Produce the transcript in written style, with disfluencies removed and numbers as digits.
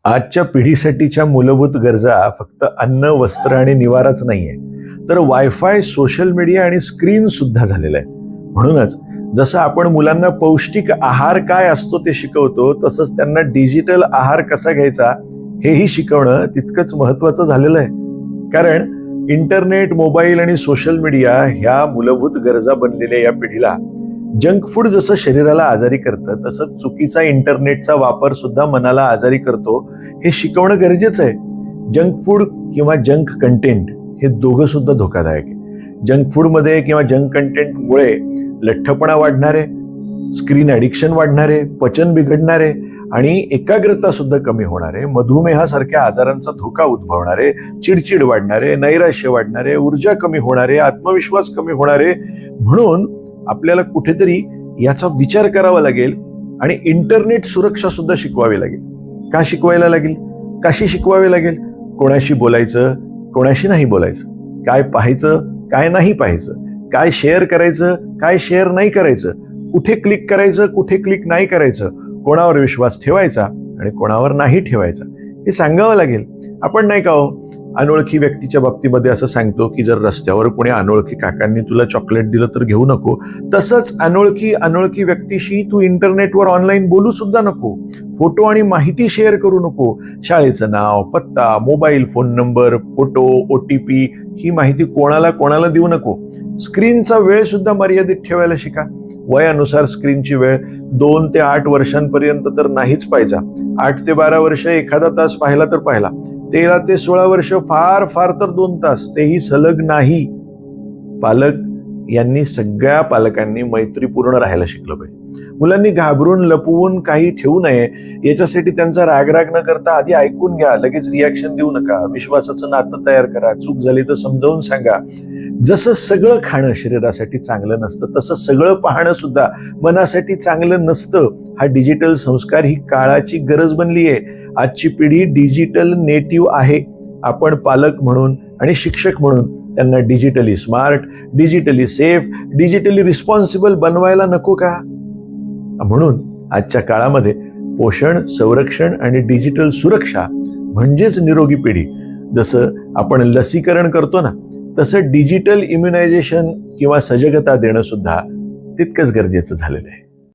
आजच्या पिढीसाठीच्या मूलभूत गरजा फक्त अन्न, वस्त्र आणि निवाराच नाहीये, तर वायफाय, सोशल मीडिया आणि स्क्रीन सुद्धा झालेलं आहे. म्हणूनच जसं आपण मुलांना पौष्टिक आहार काय असतो ते शिकवतो, तसंच त्यांना डिजिटल आहार कसा घ्यायचा हेही शिकवणं तितकंच महत्वाचं झालेलं आहे. कारण इंटरनेट, मोबाईल आणि सोशल मीडिया ह्या मूलभूत गरजा बनलेल्या या पिढीला जंक फूड जसं शरीराला आजारी करतं, तसंच चुकीचा इंटरनेटचा वापर सुद्धा मनाला आजारी करतो, हे शिकवणं गरजेचं आहे. जंक फूड किंवा जंक कंटेंट हे दोघं सुद्धा धोकादायक आहे. जंक फूडमध्ये किंवा जंक कंटेंटमुळे लठ्ठपणा वाढणारे, स्क्रीन ॲडिक्शन वाढणारे, पचन बिघडणारे आणि एकाग्रता सुद्धा कमी होणारे, मधुमेहासारख्या आजारांचा धोका उद्भवणारे, चिडचिड वाढणारे, नैराश्य वाढणारे, ऊर्जा कमी होणारे, आत्मविश्वास कमी होणारे. म्हणून आपल्याला कुठेतरी याचा विचार करावा लागेल आणि इंटरनेट सुरक्षा सुद्धा शिकवावी लागेल. का शिकवायला लागेल? कशी शिकवावी लागेल? कोणाशी बोलायचं, कोणाशी नाही बोलायचं, काय पाहायचं, काय नाही पाहायचं, काय शेअर करायचं, काय शेअर नाही करायचं, कुठे क्लिक करायचं, कुठे क्लिक नाही करायचं, कोणावर विश्वास ठेवायचा आणि कोणावर नाही ठेवायचा, हे सांगावं लागेल. आपण नाही का हो अनोळखी व्यक्तीच्या बाबतीमध्ये असं सांगतो की जर रस्त्यावर कोणी अनोळखी काकांनी तुला चॉकलेट दिलं तर घेऊ नको, तसंच अनोळखी व्यक्तीशी तू इंटरनेटवर ऑनलाईन बोलू सुद्धा नको, फोटो आणि माहिती शेअर करू नको. शाळेचं नाव, पत्ता, mobile phone number, photo, OTP ही माहिती कोणाला देऊ नको. स्क्रीनचा वेळ सुद्धा मर्यादित ठेवायला शिका. वयानुसार स्क्रीनची वेळ 2 ते 8 वर्षांपर्यंत तर नाहीच पाहिजा. 8 ते 12 वर्ष एखादा तास पाहिला तर पाहिला. 13 ते 16 वर्ष फार तर 2 तास, तेही सलग नाही. सगळ्या पालकांनी मैत्रीपूर्ण राहायला शिकलं पाहिजे. मुलांनी घाबरून, लपवून काही ठेवू नये. याच्यासाठी त्यांचा राग न करता आधी ऐकून घ्या, लगेच रिॲक्शन देऊ नका. विश्वासाचं नातं तयार करा. चूक झाली तर समजावून सांगा. जसं सगळं खाणं शरीरासाठी चांगलं नसतं, तसं सगळं पाहणं सुद्धा मनासाठी चांगलं नसतं. हा डिजिटल संस्कार ही काळाची गरज बनली आहे. आजची पिढी डिजिटल नेटिव्ह आहे. आपण पालक म्हणून आणि शिक्षक म्हणून त्यांना digitally smart, digitally safe, digitally responsible बनवायला नको का? म्हणून आजच्या काळामध्ये पोषण, संरक्षण आणि डिजिटल सुरक्षा म्हणजेच निरोगी पिढी. जसं आपण लसीकरण करतो ना, तसं डिजिटल इम्युनायझेशन किंवा सजगता देणं सुद्धा तितकंच गरजेचं झालेलं आहे.